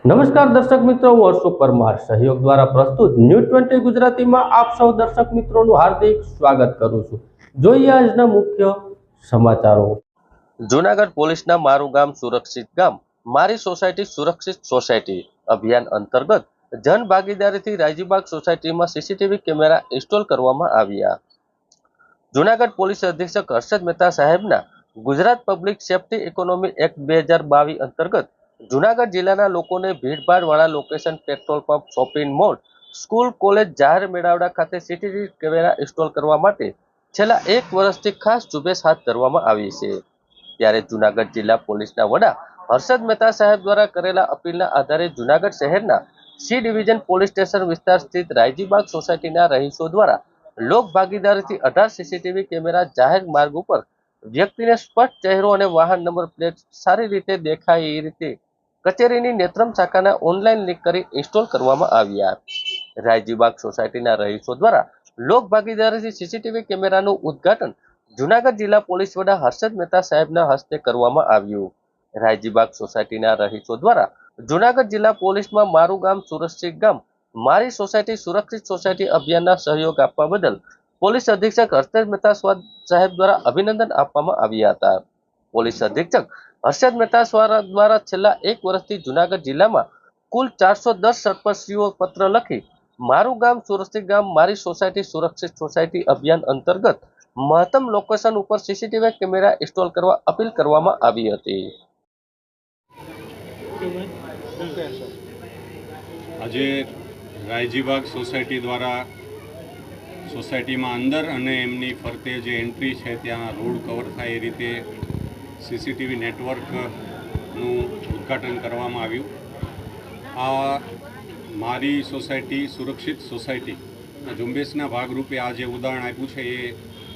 નમસ્કાર દર્શક મિત્રો, હું હર્ષુ પરમાર સહયોગ દ્વારા પ્રસ્તુત ન્યૂઝ 20 ગુજરાતીમાં આપ સૌ દર્શક મિત્રોનું હાર્દિક સ્વાગત કરું છું। જોઈએ આજના મુખ્ય સમાચારો। જૂનાગઢ પોલીસના મારું ગામ સુરક્ષિત ગામ મારી સોસાયટી સુરક્ષિત સોસાયટી અભિયાન અંતર્ગત જન ભાગીદારીથી રાજીબાગ સોસાયટીમાં સીસીટીવી કેમેરા ઇન્સ્ટોલ કરવામાં આવ્યા। જૂનાગઢ પોલીસ અધિક્ષક હર્ષદ મહેતા સાહેબના Gujarat public safety economy act 2022 અંતર્ગત જૂનાગઢ જિલ્લાના લોકોને ભીડભાડવાળા location, petrol pump, shopping mall, school, college, જાહેર મેળાવડા ખાતે સીસીટીવી કેમેરા ઇન્સ્ટોલ કરવા માટે છેલ્લા 1 વર્ષથી ખાસ ઝુંબેશ હાથ ધરવામાં આવી છે। ત્યારે જૂનાગઢ જિલ્લા પોલીસના વડા હર્ષદ મહેતા સાહેબ દ્વારા કરેલા અપીલના આધારે જૂનાગઢ શહેરના સી ડિવિઝન પોલીસ સ્ટેશન વિસ્તાર સ્થિત રાયજીબાગ સોસાયટીના રહીશો દ્વારા લોક ભાગીદારીથી 18 સીસીટીવી કેમેરા જાહેર માર્ગ ઉપર વ્યક્તિને સ્પષ્ટ ચહેરો અને વાહન નંબર પ્લેટ સારી રીતે દેખાય એ રીતે કચેરીની નેત્રમ શાખાના ઓનલાઈન લિંક કરી ઇન્સ્ટોલ કરવામાં આવ્યા। રાયજીબાગ સોસાયટીના રહીશો દ્વારા લોક ભાગીદારીથી સીસીટીવી કેમેરાનું ઉદ્ઘાટન જૂનાગઢ જિલ્લા પોલીસ વડા હર્ષદ મહેતા સાહેબના હસ્તે કરવામાં આવ્યું। રાયજીબાગ સોસાયટીના રહીશો દ્વારા જૂનાગઢ જિલ્લા પોલીસમાં મારું ગામ સુરક્ષિત ગામ મારી સોસાયટી સુરક્ષિત સોસાયટી અભિયાનના સહયોગ આપવા બદલ પોલીસ અધિક્ષક હર્ષદ મહેતા સાહેબ દ્વારા અભિનંદન આપવામાં આવ્યા હતા। પોલીસ અધિક્ષક હર્ષદ મહેતા દ્વારા છેલ્લા 1 વર્ષથી જૂનાગઢ જિલ્લામાં કુલ 410 સરપંચીઓ પત્ર લખી મારું ગામ સુરક્ષિત ગામ મારી સોસાયટી સુરક્ષિત સોસાયટી અભિયાન અંતર્ગત મહત્તમ લોકેશન ઉપર સીસીટીવી કેમેરા ઇન્સ્ટોલ કરવા અપીલ કરવામાં આવી હતી। આજે રાયજીબાગ સોસાયટી દ્વારા સોસાયટીમાં અંદર અને એમની ફરતે જે એન્ટ્રી છે ત્યાં રોડ કવર થાય એ રીતે સીસીટીવી નેટવર્કનું ઉદ્ઘાટન કરવામાં આવ્યું। આ મારી સોસાયટી સુરક્ષિત સોસાયટી ઝુંબેશના ભાગરૂપે આ જે ઉદાહરણ આપ્યું છે એ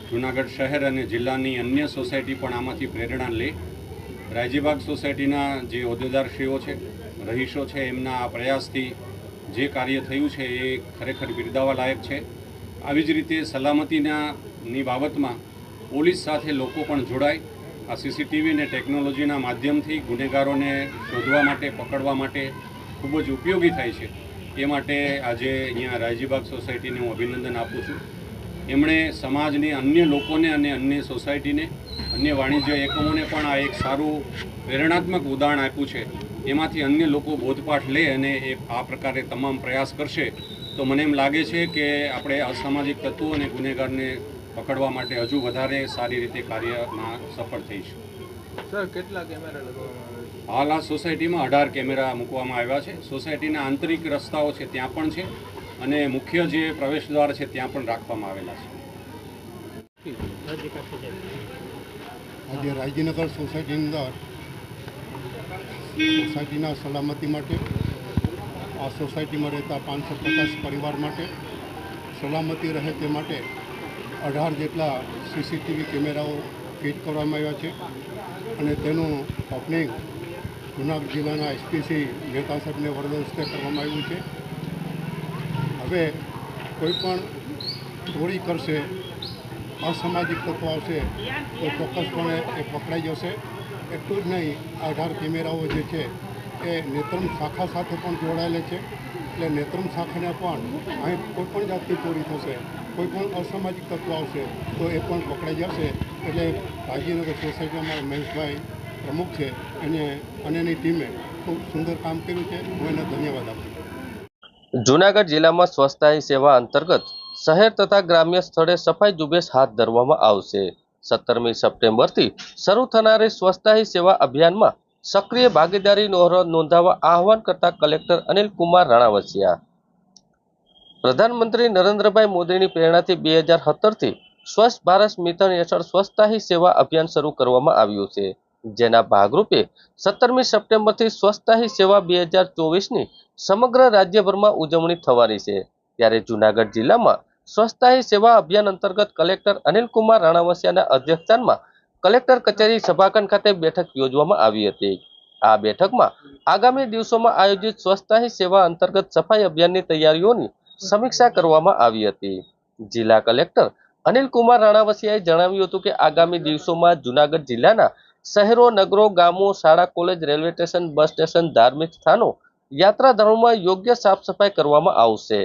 જૂનાગઢ શહેર અને જિલ્લાની અન્ય સોસાયટી પણ આમાંથી પ્રેરણા લે। રાયજીબાગ સોસાયટીના જે હોદ્દેદારશ્રીઓ છે, રહીશો છે, એમના આ પ્રયાસથી જે કાર્ય થયું છે એ ખરેખર બિરદાવવા લાયક છે। આવી જ રીતે સલામતીની બાબતમાં પોલીસ સાથે લોકો પણ જોડાય, આ સીસીટીવી અને ટેકનોલોજીના માધ્યમથી ગુનેગારોને શોધવા માટે, પકડવા માટે ખૂબ જ ઉપયોગી થાય છે। એ માટે આજે અહીંયા રાયજીબાગ સોસાયટીને હું અભિનંદન આપું છું। એમણે સમાજની અન્ય લોકોને અને અન્ય સોસાયટીને, અન્ય વાણિજ્ય એકમોને પણ આ એક સારું પ્રેરણાત્મક ઉદાહરણ આપ્યું છે। એમાંથી અન્ય લોકો બોધપાઠ લે અને એ આ પ્રકારે તમામ પ્રયાસ કરશે તો મને એમ લાગે છે કે આપણે અસામાજિક તત્વો અને ગુનેગારને પકડવા માટે હજુ વધારે સારી રીતે કાર્યમાં સફળ થઈશું। સર, કેટલા કેમેરા લગાવવામાં આવે છે? હાલ આ સોસાયટીમાં 18 કેમેરા મૂકવામાં આવ્યા છે। સોસાયટીના આંતરિક રસ્તાઓ છે ત્યાં પણ છે અને મુખ્ય જે પ્રવેશદ્વાર છે ત્યાં પણ રાખવામાં આવેલા છે। આજે રાયજીનગર સોસાયટીની અંદર સોસાયટીના સલામતી માટે, આ સોસાયટીમાં રહેતા 550 પરિવાર માટે સલામતી રહે તે માટે 18 જેટલા સીસીટીવી કેમેરાઓ ફિટ કરવામાં આવ્યા છે અને તેનું ઓપનિંગ જૂનાગઢ જિલ્લાના એસપી મહેતા સાહેબને વરદ હસ્તે કરવામાં આવ્યું છે। હવે કોઈ પણ ચોરી કરશે, અસામાજિક તત્વો આવશે તો ચોક્કસપણે એ પકડાઈ જશે। એટલું જ નહીં, 18 કેમેરાઓ જે છે એ નેત્રમ શાખા સાથે પણ જોડાયેલા છે, એટલે નેત્રમ શાખાને પણ અહીં કોઈપણ જાતની ચોરી થશે, કોઈપણ અસામાજિક તત્વો આવશે તો એ પણ પકડાઈ જશે। એટલે રાયજીનગર સોસાયટીમાં મહેશભાઈ પ્રમુખ છે અને એની ટીમે ખૂબ સુંદર કામ કર્યું છે, હું એને ધન્યવાદ આપું છું। જૂનાગઢ જિલ્લામાં સ્વચ્છતા હી સેવા અંતર્ગત શહેર તથા ગ્રામ્ય સ્થળે સફાઈ ઝુંબેશ હાથ ધરવામાં આવશે। 17મી સપ્ટેમ્બરથી શરૂ થનારી સ્વચ્છતા હી સેવા અભિયાનમાં સક્રિય ભાગીદારી નોંધાવવા આહવાન કરતા કલેક્ટર અનિલ કુમાર રાણાવસિયા। પ્રધાનમંત્રી નરેન્દ્રભાઈ મોદીની પ્રેરણાથી 2017થી સ્વચ્છ ભારત મિશન હેઠળ સ્વચ્છતા હી સેવા અભિયાન શરૂ કરવામાં આવ્યું છે, જેના ભાગરૂપે 17મી સપ્ટેમ્બરથી સ્વચ્છતા હી સેવા 2024ની સમગ્ર રાજ્યભરમાં ઉજવણી થવાની છે। ત્યારે જૂનાગઢ જિલ્લામાં સ્વચ્છતા હી સેવા અભિયાન અંતર્ગત કલેક્ટર અનિલ કુમાર રાણાવસિયાના અધ્યક્ષસ્થાનમાં કલેક્ટર કચેરી સભાખંડ ખાતે બેઠક યોજવામાં આવી હતી। આ બેઠકમાં આગામી દિવસોમાં આયોજિત સ્વચ્છતા હી સેવા અંતર્ગત સફાઈ અભિયાનની તૈયારીઓની સમીક્ષા કરવામાં આવી હતી। જિલ્લા કલેક્ટર અનિલ કુમાર રાણાવસિયાએ જણાવ્યું હતું કે આગામી દિવસોમાં જૂનાગઢ જિલ્લાના શહેરો, નગરો, ગામો, શાળા, college, railway station, bus station, ધાર્મિક સ્થાનો યાત્રાધામોમાં યોગ્ય સાફ સફાઈ કરવામાં આવશે.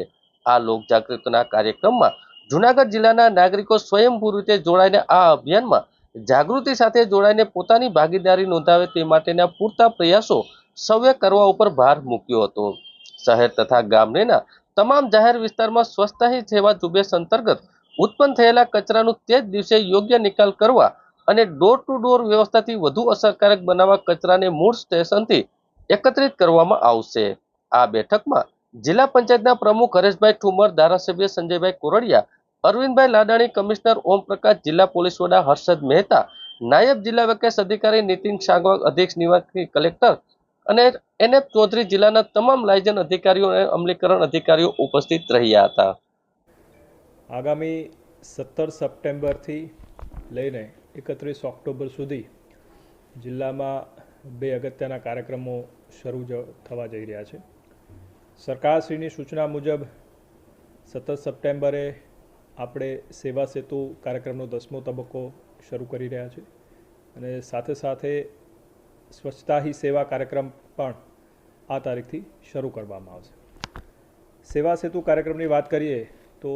આ લોકજાગૃતિના કાર્યક્રમમાં જૂનાગઢ જિલ્લાના નાગરિકો સ્વયંભૂ રીતે જોડાઈને આ અભિયાનમાં જાગૃતિ સાથે જોડાઈને પોતાની ભાગીદારી નોંધાવે તે માટેના પૂરતા પ્રયાસો સૌએ કરવા ઉપર ભાર મૂક્યો હતો. શહેર તથા ગામના તમામ જાહેર વિસ્તારમાં સ્વચ્છતા હી સેવા ઝુંબેશ અંતર્ગત ઉત્પન્ન થયેલા કચરાનું તે જ દિવસે યોગ્ય નિકાલ કરવા અને ડોર ટુ ડોર વ્યવસ્થાથી વધુ અસરકારક બનાવવા કચરાને મૂળ સ્ટેશનથી એકત્રિત કરવામાં આવશે. આ બેઠકમાં જિલ્લા પંચાયતના પ્રમુખ હરેશભાઈ ઠુમર, ધારાસભ્ય સંજયભાઈ કોરડિયા, અરવિંદભાઈ લાડાણી, કમિશનર ઓમપ્રકાશ, જિલ્લા પોલીસ વડા હર્ષદ મહેતા, નાયબ જિલ્લા વિકાસ અધિકારી નીતિન સાંગવાગ, અધિક્ષ નિવાસી કલેક્ટર અને NF ચૌધરી, જિલ્લાના તમામ લાયઝન અધિકારીઓ અને અમલીકરણ અધિકારીઓ ઉપસ્થિત રહ્યા હતા. આગામી 17 સપ્ટેમ્બરથી લઈને 31 ઓક્ટોબર સુધી જિલ્લામાં 2 અગત્યના કાર્યક્રમો શરૂ થવા જઈ રહ્યા છે. સરકારશ્રીની સૂચના મુજબ 17 સપ્ટેમ્બરે આપણે સેવા સેતુ કાર્યક્રમનો 10મો તબક્કો શરૂ કરી રહ્યા છે અને સાથે સાથે સ્વચ્છતા હી સેવા કાર્યક્રમ પણ આ તારીખથી શરૂ કરવામાં આવશે. સેવા સેતુ કાર્યક્રમની વાત કરીએ તો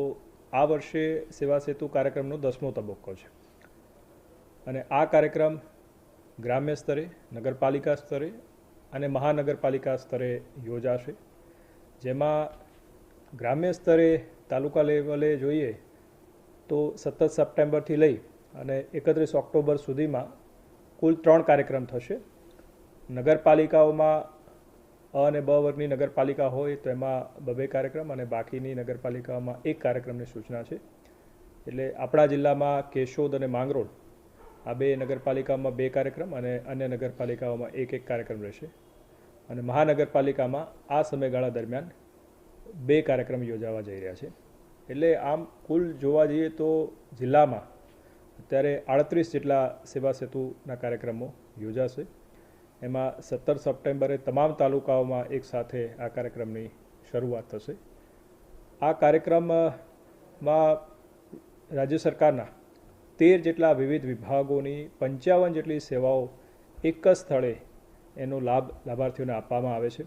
આ વર્ષે સેવા સેતુ કાર્યક્રમનો 10મો તબક્કો છે અને આ કાર્યક્રમ ગ્રામ્ય સ્તરે, નગરપાલિકા સ્તરે અને મહાનગરપાલિકા સ્તરે યોજાશે. જેમાં ગ્રામ્ય સ્તરે તાલુકા લેવલે જોઈએ તો 17 સપ્ટેમ્બરથી લઈ અને 31 ઓક્ટોબર સુધીમાં કુલ 3 કાર્યક્રમ થશે. નગરપાલિકાઓમાં અ અને બ વર્ગની નગરપાલિકા હોય તો એમાં 2 કાર્યક્રમ અને બાકીની નગરપાલિકાઓમાં 1 કાર્યક્રમની સૂચના છે. એટલે આપણા જિલ્લામાં કેશોદ અને માંગરોળ આ 2 નગરપાલિકાઓમાં 2 કાર્યક્રમ અને અન્ય નગરપાલિકાઓમાં 1 કાર્યક્રમ રહેશે અને મહાનગરપાલિકામાં આ સમયગાળા દરમિયાન 2 કાર્યક્રમ યોજાવા જઈ રહ્યા છે. એટલે આમ કુલ જોવા જઈએ તો જિલ્લામાં અત્યારે 38 જેટલા સેવા સેતુના કાર્યક્રમો યોજાશે. એમાં 17 સપ્ટેમ્બરે તમામ તાલુકાઓમાં એક સાથે આ કાર્યક્રમની શરૂઆત થશે. આ કાર્યક્રમમાં રાજ્ય સરકારના 13 જેટલા વિવિધ વિભાગોની 55 જેટલી સેવાઓ એક જ સ્થળે એનો લાભ લાભાર્થીઓને આપવામાં આવે છે.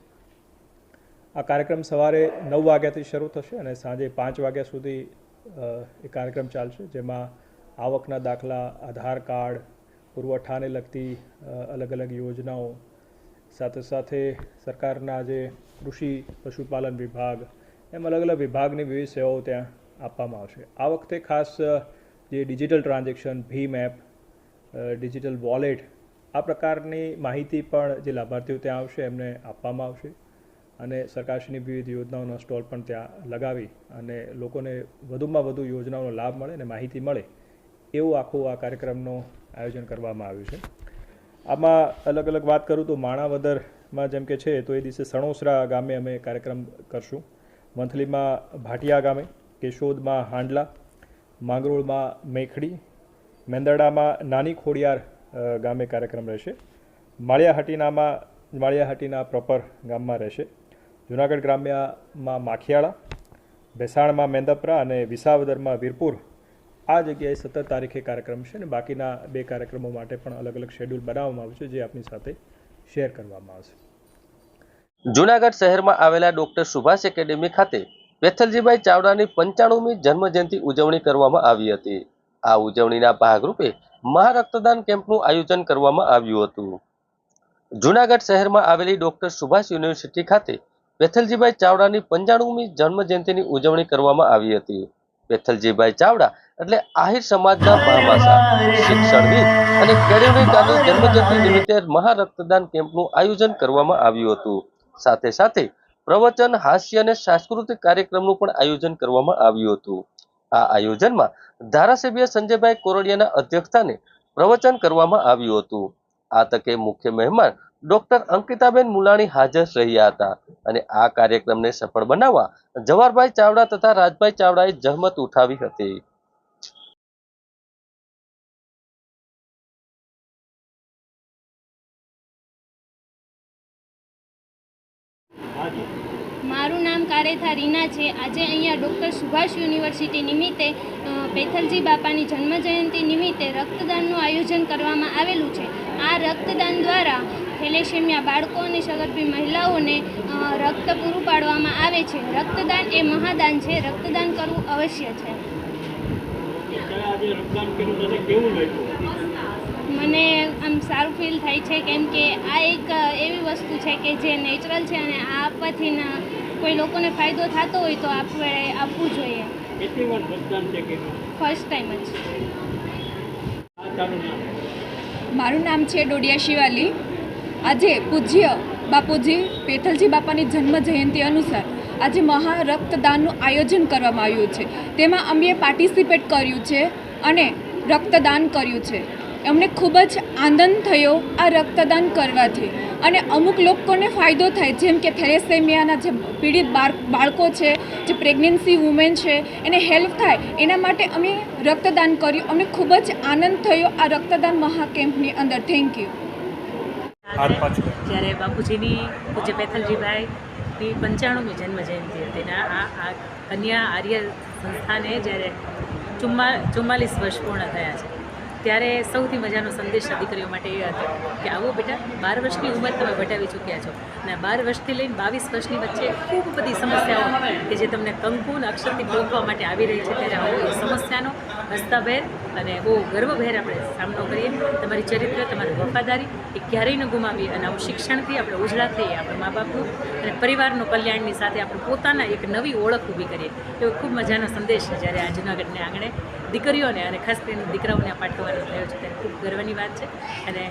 આ કાર્યક્રમ સવારે 9 વાગ્યાથી શરૂ થશે અને સાંજે 5 વાગ્યા સુધી એ કાર્યક્રમ ચાલશે. જેમાં આવકના દાખલા, આધાર કાર્ડ, પુરવઠાને લગતી અલગ અલગ યોજનાઓ, સાથે સાથે સરકારના જે કૃષિ પશુપાલન વિભાગ એમ અલગ અલગ વિભાગની વિવિધ સેવાઓ ત્યાં આપવામાં આવશે. આ વખતે ખાસ જે ડિજિટલ ટ્રાન્ઝેક્શન, ભીમ એપ, ડિજિટલ વોલેટ આ પ્રકારની માહિતી પણ જે લાભાર્થીઓ ત્યાં આવશે એમને આપવામાં આવશે અને સરકારશ્રીની વિવિધ યોજનાઓનો સ્ટોલ પણ ત્યાં લગાવી અને લોકોને વધુમાં વધુ યોજનાઓનો લાભ મળે અને માહિતી મળે એવું આખું આ કાર્યક્રમનું આયોજન કરવામાં આવ્યું છે. આમાં અલગ અલગ વાત કરું તો માણાવદરમાં જેમ કે છે તો એ દિવસે સણોસરા ગામે અમે કાર્યક્રમ કરશું, મંથલીમાં ભાટિયા ગામે, કેશોદમાં હાંડલા, માંગરોળમાં મેખડી, મેંદરડામાં નાની ખોડિયાર ગામે કાર્યક્રમ રહેશે, માળિયાહાટીના પ્રોપર ગામમાં રહેશે, જૂનાગઢ ગ્રામ્યમાં માખિયાળા, ભેસાણમાં મેંદપરા અને વિસાવદરમાં વીરપુર આ જગ્યાએ 17 તારીખે કાર્યક્રમ છે અને બાકીના 2 કાર્યક્રમો માટે પણ અલગ અલગ શેડ્યુલ બનાવવામાં આવ્યું છે જે આપની સાથે શેર કરવામાં આવશે. જૂનાગઢ શહેરમાં આવેલા ડોક્ટર સુભાષ એકેડેમી ખાતે બેથલજીભાઈ ચાવડાની 95મી જન્મજયંતિ ઉજવણી કરવામાં આવી હતી. આ ઉજવણીના ભાગરૂપે મહારક્તદાન કેમ્પનું આયોજન કરવામાં આવ્યું હતું. જૂનાગઢ શહેરમાં આવેલી ડોક્ટર સુભાષ યુનિવર્સિટી ખાતે બેથલજીભાઈ ચાવડાની 95મી જન્મજયંતિની ઉજવણી કરવામાં આવી હતી. બેથલજીભાઈ ચાવડા એટલે આહિર સમાજના ભામાસા, શિક્ષણવિદ અને કેળવણીકારની જન્મજયંતિ નિમિત્તે મહારક્તદાન કેમ્પનું આયોજન કરવામાં આવ્યું હતું. સાથે સાથે પ્રવચન, હાસ્ય અને સાંસ્કૃતિક કાર્યક્રમનું પણ આયોજન કરવામાં આવ્યું હતું. આ આયોજનમાં ધારાસભ્ય સંજયભાઈ કોરડિયાના અધ્યક્ષસ્થાને પ્રવચન કરવામાં આવ્યું હતું. આ તકે મુખ્ય મહેમાન ડોક્ટર અંકિતાબેન મુલાણી હાજર રહ્યા હતા અને આ કાર્યક્રમને સફળ બનાવવા જવાહરભાઈ ચાવડા તથા રાજભાઈ ચાવડાએ જહેમત ઉઠાવી હતી. મારું નામ કારેથા રીના છે. આજે અહીંયા ડૉક્ટર સુભાષ યુનિવર્સિટી નિમિત્તે બેથલજી બાપાની જન્મજયંતિ નિમિત્તે રક્તદાનનું આયોજન કરવામાં આવેલું છે. આ રક્તદાન દ્વારા થેલેસેમિયા બાળકો અને સગર્ભી મહિલાઓને રક્ત પૂરું પાડવામાં આવે છે. રક્તદાન એ મહાદાન છે. રક્તદાન કરવું અવશ્ય છે. મને આમ સારું ફીલ થાય છે, કેમ કે આ એક એવી વસ્તુ છે કે જે નેચરલ છે અને આ આપવાથી કોઈ લોકોને ફાયદો થતો હોય તો આપણે આપવું જોઈએ. કેટલી વાર રક્તદાન છે કે ફર્સ્ટ ટાઈમ જ. મારું નામ છે ડોડિયા શિવાલી. આજે પૂજ્ય બાપુજી પેથલજી બાપાની જન્મ જયંતિ અનુસાર આજે મહા રક્તદાનનું આયોજન કરવામાં આવ્યું છે. તેમાં અમે પાર્ટિસિપેટ કર્યું છે અને રક્તદાન કર્યું છે. અમને ખૂબ જ આનંદ થયો આ રક્તદાન કરવાથી, અને અમુક લોકોને ફાયદો થાય, જેમ કે થેલેસેમિયાના જે પીડિત બાળકો છે, જે પ્રેગ્નન્સી વુમેન છે, એને હેલ્પ થાય એના માટે અમે રક્તદાન કર્યું. અમને ખૂબ જ આનંદ થયો આ રક્તદાન મહાકેમ્પની અંદર. Thank you. જ્યારે બાપુજીની પૂજ્ય પેથલજીભાઈની 95મી જન્મ જયંતિ હતી ને આ કન્યા આર્ય સંસ્થાને જ્યારે 44 વર્ષ પૂર્ણ થયા છે, ત્યારે સૌથી મજાનો સંદેશ દીકરીઓ માટે એ હતો કે આવો બેટા, 12 વર્ષની ઉંમર તમે વટાવી ચૂક્યા છો અને 12 વર્ષથી લઈને 22 વર્ષની વચ્ચે ખૂબ બધી સમસ્યાઓ કે જે તમને કંકુ અને અક્ષરથી પહોંચવા માટે આવી રહી છે, ત્યારે આવો એ સમસ્યાનો હસ્તાભેર અને બહુ ગર્વભેર આપણે સામનો કરીએ. તમારી ચરિત્ર, તમારી વફાદારી એ ક્યારેય ન ગુમાવીએ અને આવું શિક્ષણથી આપણે ઉજળા થઈએ, આપણા મા બાપનું અને પરિવારનું કલ્યાણની સાથે આપણે પોતાના એક નવી ઓળખ ઊભી કરીએ. એવો ખૂબ મજાનો સંદેશ છે જ્યારે આ જૂનાગઢને આંગણે દીકરીઓને અને ખાસ કરીને દીકરાઓને આ પાઠવવાનો થયો છે, ત્યારે ખૂબ ગર્વની વાત છે. અને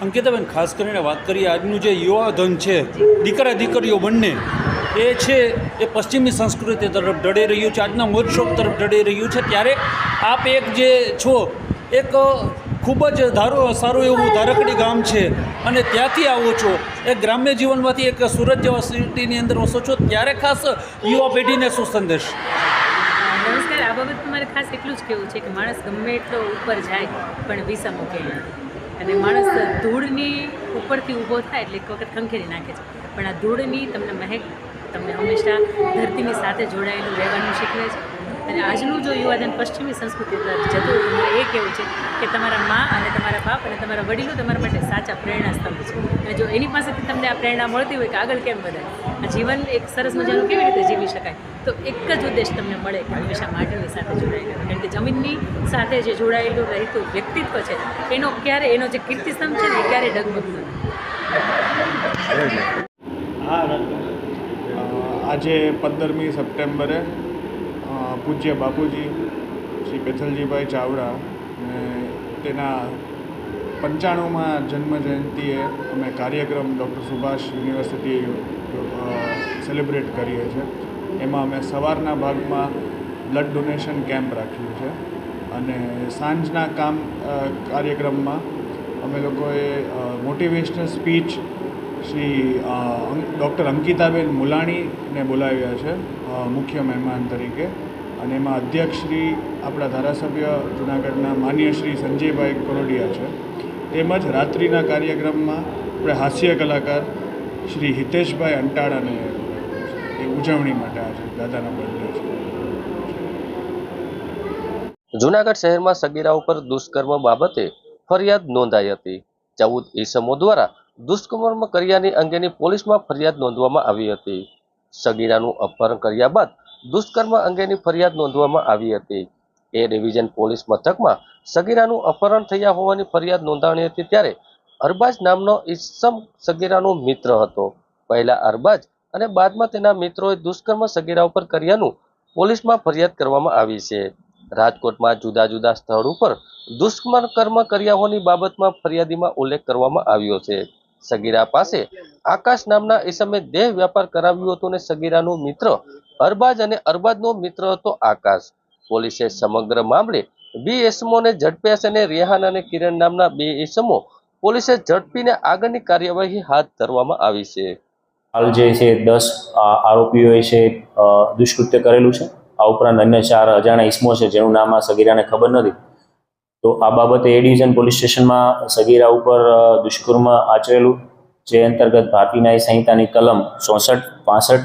અંકિતાબેન, ખાસ કરીને વાત કરીએ આજનું જે યુવાધન છે, દીકરા દીકરીઓ બંને એ છે એ પશ્ચિમી સંસ્કૃતિ તરફ ઢળી રહ્યું છે, આજના મોજશોખ તરફ ઢળી રહ્યું છે. ત્યારે આપ એક જે છો, એક ખૂબ જ સારું એવું ધારકડી ગામ છે અને ત્યાંથી આવો છો, એક ગ્રામ્ય જીવનમાંથી એક સુરત જેવા સિટીની અંદર વસો છો, ત્યારે ખાસ યુવા પેઢીને શું સંદેશ? નમસ્કાર. આ બાબત મારે ખાસ એટલું જ કહેવું છે કે માણસ ગમે એટલો ઉપર જાય પણ વિસા મૂકે નહીં, અને માણસ ધૂળની ઉપરથી ઊભો થાય એટલે એક વખત ખંખેરી નાખે છે, પણ આ ધૂળની તમને મહેક તમને હંમેશા ધરતીની સાથે જોડાયેલું રહેવાનું શીખવે છે. અને આજનું જો યુવાધન પશ્ચિમી સંસ્કૃતિ તરફ જતું મારે એ કહેવું છે કે તમારા મા અને તમારા બાપ અને તમારા વડીલો તમારા માટે સાચા પ્રેરણા સ્તંભ છે, અને જો એની પાસેથી તમને આ પ્રેરણા મળતી હોય કે આગળ કેમ વધાય, આ જીવન એક સરસ મજાનું કેવી રીતે જીવી શકાય, તો એક જ ઉદ્દેશ તમને મળે કે હંમેશા માટીની સાથે જોડાયેલું, કારણ કે જમીનની સાથે જે જોડાયેલું રહેતું વ્યક્તિત્વ છે એનો જે કીર્તિસ્તંભ છે ને એ ક્યારે ડગમગતું નથી. આજે 15મી સપ્ટેમ્બરે પૂજ્ય બાપુજી શ્રી પેથલજીભાઈ ચાવડા અને તેના 95માં જન્મ જયંતિએ અમે કાર્યક્રમ ડૉક્ટર સુભાષ યુનિવર્સિટી સેલિબ્રેટ કરીએ છીએ. એમાં અમે સવારના ભાગમાં બ્લડ ડોનેશન કેમ્પ રાખ્યું છે અને સાંજના કાર્યક્રમમાં અમે લોકોએ મોટિવેશનલ સ્પીચ શ્રી ડૉક્ટર અંકિતાબેન મુલાણીને બોલાવ્યા છે મુખ્ય મહેમાન તરીકે, અને એમાં અધ્યક્ષ શ્રી આપણા ધારાસભ્ય જૂનાગઢના માન્ય શ્રી સંજયભાઈ કરોડિયા છે. તેમજ રાત્રિના કાર્યક્રમમાં આપણે હાસ્ય કલાકાર શ્રી હિતેશભાઈ અંટાળાને એ ઉજવણી માટે આજે દાદાના બર્થડે છે. જૂનાગઢ શહેરમાં સગીરા ઉપર દુષ્કર્મ બાબતે ફરિયાદ નોંધાઈ હતી. 14 ઈસમો દ્વારા દુષ્કર્મ કર્યાની અંગેની પોલીસમાં ફરિયાદ નોંધવામાં આવી હતી. સગીરાનું અપહરણ કર્યા બાદ દુષ્કર્મ અંગેની ફરિયાદ નોંધવામાં આવી હતી. એ ડિવિઝન પોલીસ મથકમાં સગીરાનું અપહરણ થયા હોવાની ફરિયાદ નોંધાણી હતી. ત્યારે અરબાજ નામનો ઈસમ સગીરાનો મિત્ર હતો. પહેલા અરબાજ અને બાદમાં તેના મિત્રોએ દુષ્કર્મ સગીરા ઉપર કર્યાનું પોલીસમાં ફરિયાદ કરવામાં આવી છે. રાજકોટમાં જુદા જુદા સ્થળ ઉપર દુષ્કર્મ કર્યા હોવાની બાબતમાં ફરિયાદીમાં ઉલ્લેખ કરવામાં આવ્યો છે. સગીરા પાસે આકાશ નામના ઈસમે દેહ વ્યાપાર કરાવ્યો હતો અને સગીરાનો મિત્ર અરબાજ અને અરબાજનો મિત્ર હતો આકાશ. પોલીસે સમગ્ર મામલે 2 ઈસમોને ઝડપ્યા છે અને રેહાન અને કિરણ નામના 2 ઈસમો પોલીસે ઝડપીને આગળની કાર્યવાહી હાથ ધરવામાં આવી છે. હાલ જે છે 10 આરોપીઓએ છે દુષ્કૃત્ય કરેલું છે. આ ઉપરાંત અન્ય 4 અજાણ્યા ઈસમો છે જેનું નામ આ સગીરાને ખબર નથી. તો આ બાબતે એ ડિવિઝન પોલીસ સ્ટેશનમાં સગીરા ઉપર દુષ્કર્મ આચરેલું, જે અંતર્ગત ભારતીય ન્યાય સંહિતાની કલમ 64, 65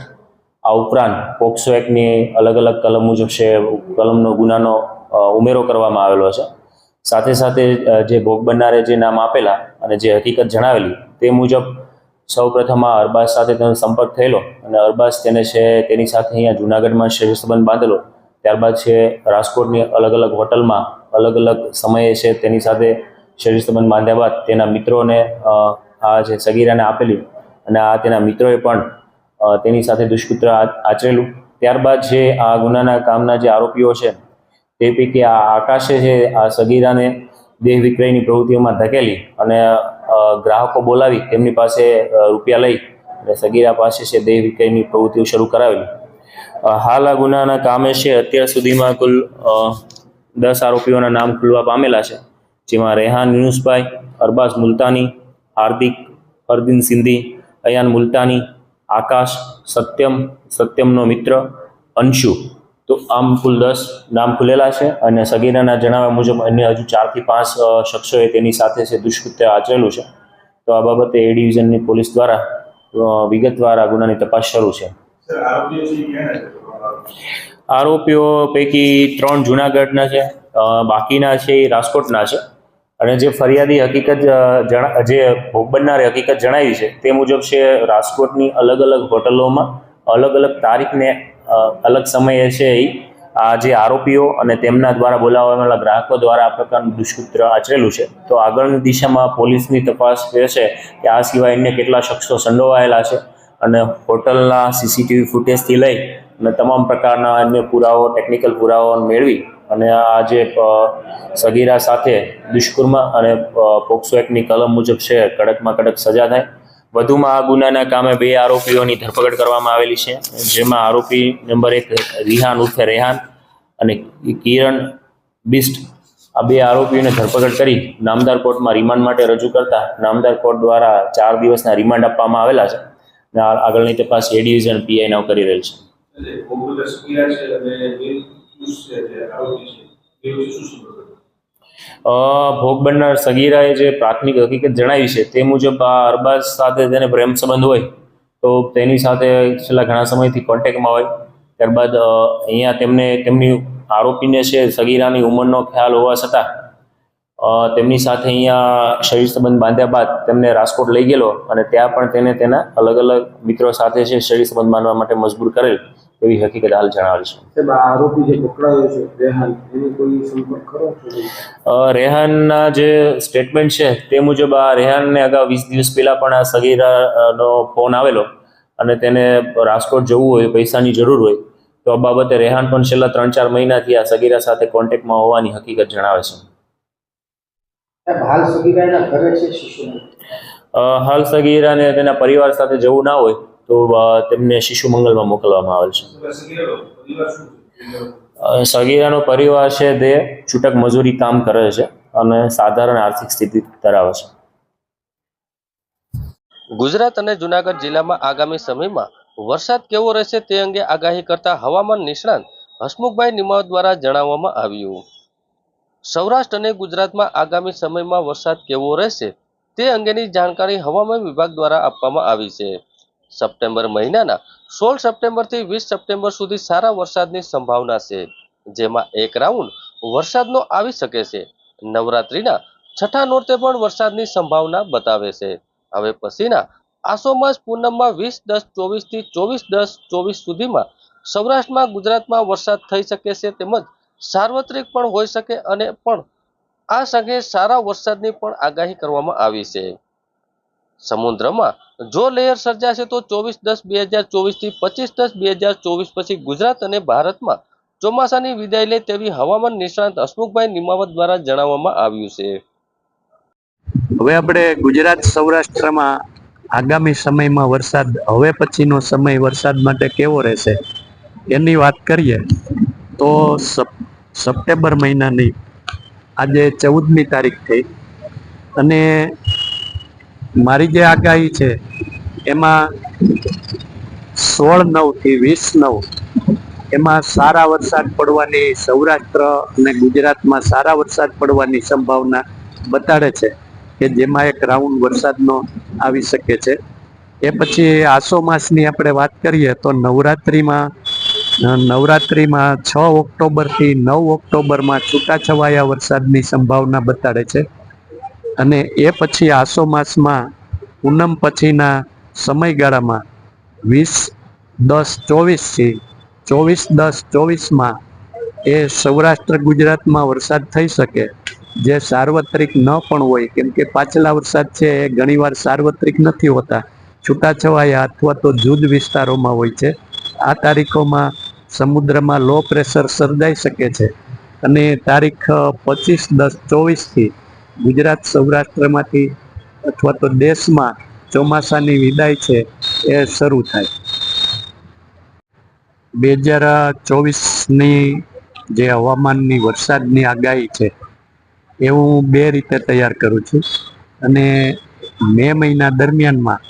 આ ઉપરાંત પોક્સો એક્ટની અલગ અલગ કલમ મુજબ છે કલમનો ગુનાનો ઉમેરો કરવામાં આવેલો છે. સાથે સાથે જે ભોગ બનનારે જે નામ આપેલા અને જે હકીકત જણાવેલી તે મુજબ સૌપ્રથમ આ અરબાઝ સાથે તેનો સંપર્ક થયેલો અને અરબાઝ તેની સાથે અહીંયા જૂનાગઢમાં શરીર સંબંધ બાંધેલો. ત્યારબાદ છે રાજકોટની અલગ અલગ હોટલમાં અલગ અલગ સમયે છે તેની સાથે શરીર સંબંધ બાંધ્યા બાદ તેના મિત્રોને આ જે સગીરાને આપેલી અને આ તેના મિત્રોએ પણ તેની સાથે દુષ્કૃત્ય આચરેલું. ત્યારબાદ જે આ ગુનાના કામના જે આરોપીઓ છે તે પૈકી આ આકાશે છે આ સગીરાને દેહ વિક્રયની પ્રવૃત્તિઓમાં ધકેલી અને ગ્રાહકો બોલાવી તેમની પાસે રૂપિયા લઈ અને સગીરા પાસે છે દેહ વિક્રયની પ્રવૃત્તિઓ શરૂ કરાવેલી. હાલ આ ગુનાના કામે છે અત્યાર સુધીમાં કુલ 10 આરોપીઓના નામ ખુલવા પામેલા છે, જેમાં રેહાન યુનુસભાઈ, અરબાઝ મુલતાની, હાર્દિક, ફરદીન સિંધી, અયાન મુલતાની, આકાશ, સત્યમનો મિત્ર, અંશુ. તો આમ કુલ 10 નામ ખુલેલા છે અને સગીરાના જણાવ્યા મુજબ અન્ય હજુ 4 થી 5 શખ્સોએ તેની સાથે છે દુષ્કૃત્ય આચરેલું છે. તો આ બાબતે એ ડિવિઝનની પોલીસ દ્વારા વિગતવાર આ ગુનાની તપાસ શરૂ છે. આરોપીઓ પૈકી 3 જૂનાગઢના છે, બાકીના છે એ રાજકોટના છે. અને જે ફરિયાદી હકીકત જે ભોગ બનનારે હકીકત જણાવી છે તે મુજબ છે રાજકોટની અલગ અલગ હોટલોમાં અલગ અલગ તારીખને અલગ સમયે છે આ જે આરોપીઓ અને તેમના દ્વારા બોલાવવાના ગ્રાહકો દ્વારા આ પ્રકારનું દુષ્કૃત્ય આચરેલું છે. તો આગળની દિશામાં પોલીસની તપાસ રહેશે કે આ સિવાય અન્ય કેટલા શખ્સો સંડોવાયેલા છે અને હોટલના સીસીટીવી ફૂટેજથી લઈ અને તમામ પ્રકારના અન્ય પુરાવો ટેકનિકલ પુરાવાઓ મેળવી અને આ જે સગીરા સાથે દુષ્કર્મ અને પોક્સો એક્ટની કલમ મુજબ છે કડકમાં કડક સજા થાય. વધુમાં આ ગુનાના કામે 2 આરોપીઓની ધરપકડ કરવામાં આવેલી છે, જેમાં આરોપી નંબર 1 રિહાન ઉર્ફે રેહાન અને કિરણ બિસ્ટ આ 2 આરોપીઓને ધરપકડ કરી નામદાર કોર્ટમાં રિમાન્ડ માટે રજૂ કરતા નામદાર કોર્ટ દ્વારા 4 દિવસના રિમાન્ડ આપવામાં આવેલા છે અને આગળની તપાસ એ ડિવિઝન પીઆઈ નાવ કરી રહેલ છે. ભોગ બનનાર સગીરાએ જે પ્રાથમિક હકીકત જણાવી છે તે મુજબ આ અરબાઝ સાથે તેને પ્રેમ સંબંધ હોય તો તેની સાથે છેલ્લા ઘણા સમયથી કોન્ટેક્ટમાં હોય. ત્યારબાદ અહીંયા તેમની આરોપીને છે સગીરાની ઉંમરનો ખ્યાલ હોવા છતાં તેમની સાથે અહીંયા શરીર સંબંધ બાંધ્યા બાદ તેમને રાજકોટ લઈ ગયેલો અને ત્યાં પણ તેને તેના અલગ અલગ મિત્રો સાથે છે શરીર સંબંધ બાંધવા માટે મજબૂર કરેલ એવી હકીકત હાલ જણાવેલ છે. આરોપી જે પકડાયો છે રેહાન, એની કોઈ સંપર્ક ખરો? રેહાનના જે સ્ટેટમેન્ટ છે તે મુજબ આ રેહાનને અગાઉ 20 દિવસ પહેલા પણ આ સગીરાનો ફોન આવેલો અને તેને રાજકોટ જવું હોય, પૈસાની જરૂર હોય તો આ બાબતે રેહાન પણ છેલ્લા 3-4 મહિનાથી આ સગીરા સાથે કોન્ટેક્ટમાં હોવાની હકીકત જણાવે છે. હાલ સગીરાના ઘરે છે શિશુને? હાલ સગીરાને તેના પરિવાર સાથે જવું ના હોય તો તેમને શિશુ મંગલમાં મોકલવામાં આવેલ છે. સગીરાનો પરિવાર છે તે છૂટક મજૂરી કામ કરે છે અને સાધારણ આર્થિક સ્થિતિ ધરાવે છે. ગુજરાત અને જૂનાગઢ જિલ્લામાં આગામી સમયમાં વરસાદ કેવો રહેશે તે અંગે આગાહી કરતા હવામાન નિષ્ણાંત હસમુખભાઈ નિમાવત દ્વારા જણાવવામાં આવ્યું. સૌરાષ્ટ્ર અને ગુજરાતમાં આગામી સમયમાં વરસાદ કેવો રહેશે તે અંગેની જાણકારી હવામાન વિભાગ દ્વારા આપવામાં આવી છે. સપ્ટેમ્બર મહિનાના 16 સપ્ટેમ્બરથી 20 સપ્ટેમ્બર સુધી સારા વરસાદની સંભાવના છે, જેમાં એક રાઉન્ડ વરસાદનો આવી શકે છે. નવરાત્રીના છઠ્ઠા નોરતે પણ વરસાદની સંભાવના બતાવે છે. હવે પછીના આસો માસ પૂનમમાં 20-10-24 થી 24-10-24 સુધીમાં સૌરાષ્ટ્રમાં ગુજરાતમાં વરસાદ થઈ શકે છે, તેમજ સાર્વત્રિક પણ હોઈ શકે અને પણ આ સાથે સારા વરસાદની પણ આગાહી કરવામાં આવી છે. સમુદ્રમાં જો લહેર સર્જાશે તો 24-10-2024 થી 25-10-2024 પછી ગુજરાત અને ભારતમાં ચોમાસાની વિદાય લે તેવી હવામાન નિષ્ણાંત હસમુખભાઈ નિમાવત દ્વારા જણાવવામાં આવ્યું છે. હવે આપણે ગુજરાત સૌરાષ્ટ્રમાં આગામી સમયમાં વરસાદ હવે પછીનો સમય વરસાદ માટે કેવો રહેશે એની વાત કરીએ તો સપ્ટેમ્બર મહિનાની આજે 14મી તારીખ થઈ અને મારી જે આગાહી છે એમાં 16/9 થી 20/9 એમાં સારા વરસાદ પડવાની સૌરાષ્ટ્ર અને ગુજરાતમાં સારા વરસાદ પડવાની સંભાવના બતાડે છે કે જેમાં એક રાઉન્ડ વરસાદનો આવી શકે છે. એ પછી આસો માસની આપણે વાત કરીએ તો નવરાત્રિમાં 6 ઓક્ટોબરથી 9 ઓક્ટોબરમાં છૂટાછવાયા વરસાદની સંભાવના બતાડે છે અને એ પછી આસો માસમાં પૂનમ પછીના સમયગાળામાં 20/10/24થી 24/10/24માં એ સૌરાષ્ટ્ર ગુજરાતમાં વરસાદ થઈ શકે, જે સાર્વત્રિક ન પણ હોય, કેમ કે પાછલા વરસાદ છે એ ઘણીવાર સાર્વત્રિક નથી હોતા, છૂટાછવાયા અથવા તો જૂજ વિસ્તારોમાં હોય છે. આ તારીખોમાં સમુદ્રમાં લો પ્રેશર સર્જાઈ શકે છે અને તારીખ 25/10/24થી ગુજરાત સૌરાષ્ટ્રમાંથી અથવા તો દેશમાં ચોમાસાની વિદાય છે એ શરૂ થાય. 2024ની જે હવામાનની વરસાદની આગાહી છે એ હું 2 રીતે તૈયાર કરું છું અને મે મહિના દરમિયાનમાં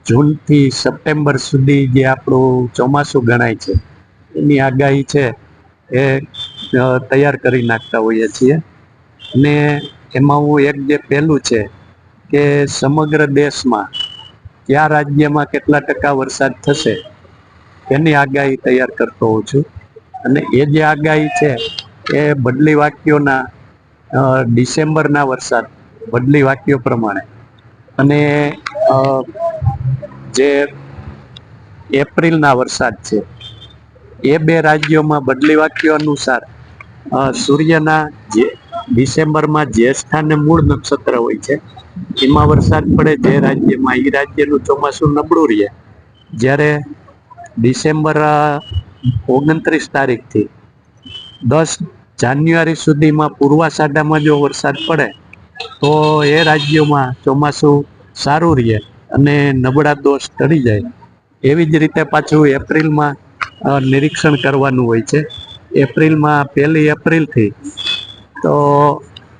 જૂનથી સપ્ટેમ્બર સુધી જે આપણું ચોમાસું ગણાય છે એની આગાહી છે એ તૈયાર કરી નાખતા હોઈએ છીએ. અને એમાં હું એક જે પહેલું છે કે સમગ્ર દેશમાં કયા રાજ્યમાં કેટલા ટકા વરસાદ થશે એની આગાહી તૈયાર કરતો હોઉં છું. અને એ જે આગાહી છે એ બદલી વાક્યોના ડિસેમ્બરના વરસાદ બદલી વાક્યો પ્રમાણે અને જે એપ્રિલના વરસાદ છે એ 2 રાજ્યોમાં બદલી વાક્યો અનુસાર સૂર્યના જે ડિસેમ્બરમાં જ્યેષ્ઠ અને મૂળ નક્ષત્ર હોય છે એમાં વરસાદ પડે જે રાજ્યમાં એ રાજ્યનું ચોમાસું નબળું રહે. જ્યારે ડિસેમ્બર 29 તારીખથી 10 જાન્યુઆરી સુધીમાં પૂર્વાષાઢામાં જો વરસાદ પડે તો એ રાજ્યોમાં ચોમાસું સારું રહે અને નબળા દોષ ટળી જાય. એવી જ રીતે પાછું એપ્રિલમાં નિરીક્ષણ કરવાનું હોય છે. એપ્રિલમાં 1 એપ્રિલથી તો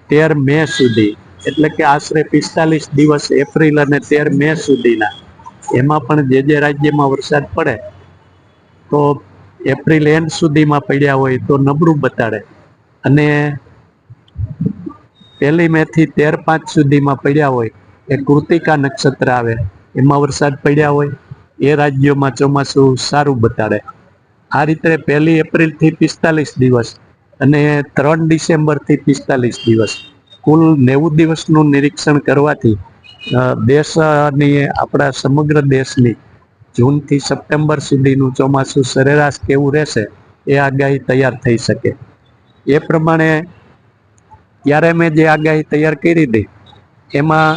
13 મે સુધી, એટલે કે આશરે 45 દિવસ એપ્રિલ અને 13 મે સુધીના, એમાં પણ જે રાજ્યમાં વરસાદ પડે તો એપ્રિલ એન્ડ સુધીમાં પડ્યા હોય તો નબળું બતાડે અને 1 મે થી 13/5 સુધીમાં પડ્યા હોય એ કૃતિકા નક્ષત્ર આવે એમાં વરસાદ પડ્યા હોય એ રાજ્યોમાં ચોમાસું સારું બતાડે. આ રીતે 1 એપ્રિલથી 45 દિવસ અને 3 ડિસેમ્બરથી 45 દિવસ, કુલ 90 દિવસનું નિરીક્ષણ કરવાથી દેશની આપણા સમગ્ર દેશની જૂનથી સપ્ટેમ્બર સુધીનું ચોમાસું સરેરાશ કેવું રહેશે એ આગાહી તૈયાર થઈ શકે. એ પ્રમાણે ત્યારે મેં જે આગાહી તૈયાર કરી હતી એમાં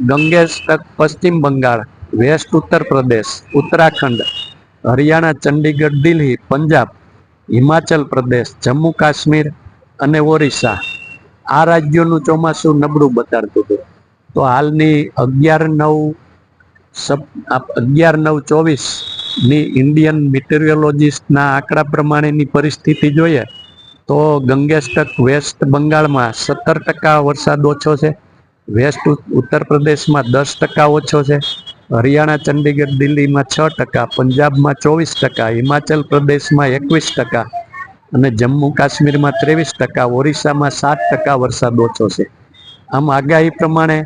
ગંગેશ તક પશ્ચિમ બંગાળ, વેસ્ટ ઉત્તર પ્રદેશ, ઉત્તરાખંડ, હરિયાણા, ચંડીગઢ, દિલ્હી, પંજાબ, હિમાચલ પ્રદેશ, જમ્મુ કાશ્મીર અને ઓરિસ્સા આ રાજ્યોનું ચોમાસું નબળું બતાડતું હતું. તો હાલની 11/9/24ની ઇન્ડિયન મિટેરિયોલોજિસ્ટના આંકડા પ્રમાણેની પરિસ્થિતિ જોઈએ તો ગંગેસ્ટક વેસ્ટ બંગાળમાં 17% વરસાદ ઓછો છે, વેસ્ટ ઉત્તર પ્રદેશમાં 10% ઓછો છે, હરિયાણા, ચંડીગઢ, દિલ્હીમાં 6%, પંજાબમાં 24%, હિમાચલ પ્રદેશમાં 21% અને જમ્મુ કાશ્મીરમાં 23%, ઓરિસ્સામાં 7% વરસાદ ઓછો છે. આમ આગાહી પ્રમાણે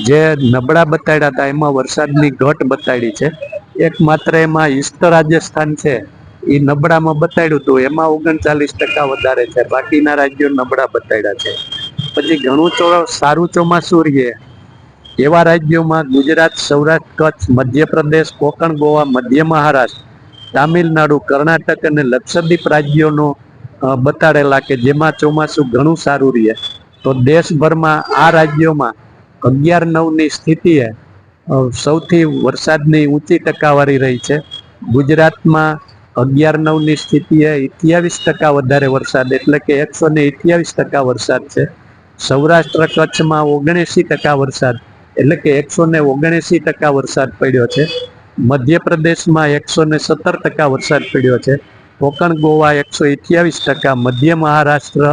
જે નબળા બતાડ્યા હતા એમાં વરસાદની ઘટ બતાડી છે. એકમાત્ર એમાં ઈસ્ટ રાજસ્થાન છે એ નબળામાં બતાડ્યું હતું, એમાં 39% વધારે છે, બાકીના રાજ્યો નબળા બતાડ્યા છે. પછી ઘણું સારું ચોમાસું રહે એવા રાજ્યોમાં ગુજરાત, સૌરાષ્ટ્ર, કચ્છ, મધ્યપ્રદેશ, કોકણ, ગોવા, મધ્ય મહારાષ્ટ્ર, તામિલનાડુ, કર્ણાટક અને લક્ષદ્વીપ રાજ્યોનો બતાડેલા કે જેમાં ચોમાસું ઘણું સારું રહે. તો દેશભરમાં આ રાજ્યોમાં 11/9ની સ્થિતિએ સૌથી વરસાદની ઊંચી ટકાવારી રહી છે. ગુજરાતમાં 11/9ની સ્થિતિએ 28% વધારે વરસાદ, એટલે કે 128% વરસાદ છે. સૌરાષ્ટ્ર કચ્છમાં 79% વરસાદ, એટલે કે 179% વરસાદ પડ્યો છે. મધ્યપ્રદેશમાં 117% વરસાદ પડ્યો છે. કોકણ ગોવા 128%, મધ્ય મહારાષ્ટ્ર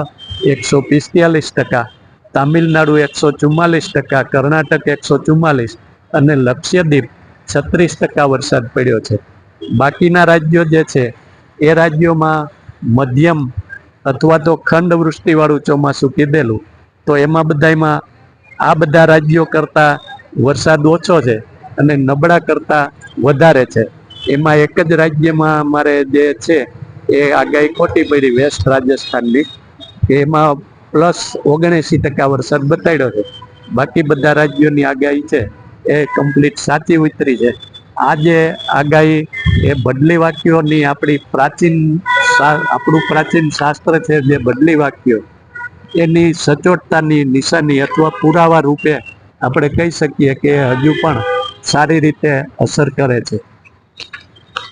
145%, તામિલનાડુ 144%, કર્ણાટક 144% અને લક્ષદ્વીપ 36% વરસાદ પડ્યો છે. બાકીના રાજ્યો જે છે એ રાજ્યોમાં મધ્યમ અથવા તો ખંડ વૃષ્ટિવાળું ચોમાસું કીધેલું, તો એમાં બધામાં આ બધા રાજ્યો કરતાં વરસાદ ઓછો છે અને નબળા કરતાં વધારે છે. એમાં એક જ રાજ્યમાં મારે જે છે એ આગાહી ખોટી પડી, વેસ્ટ રાજસ્થાનની, કે એમાં +79% વરસાદ બતાડ્યો છે. બાકી બધા રાજ્યોની આગાહી છે એ કમ્પ્લીટ સાચી ઉતરી છે. આ જે આગાહી એ બદલી વાક્યોની આપણું પ્રાચીન શાસ્ત્ર છે જે બદલી વાક્યો એની સચોટતાની નિશાની અથવા પુરાવા રૂપે આપણે કહી શકીએ કે હજુ પણ સારી રીતે અસર કરે છે.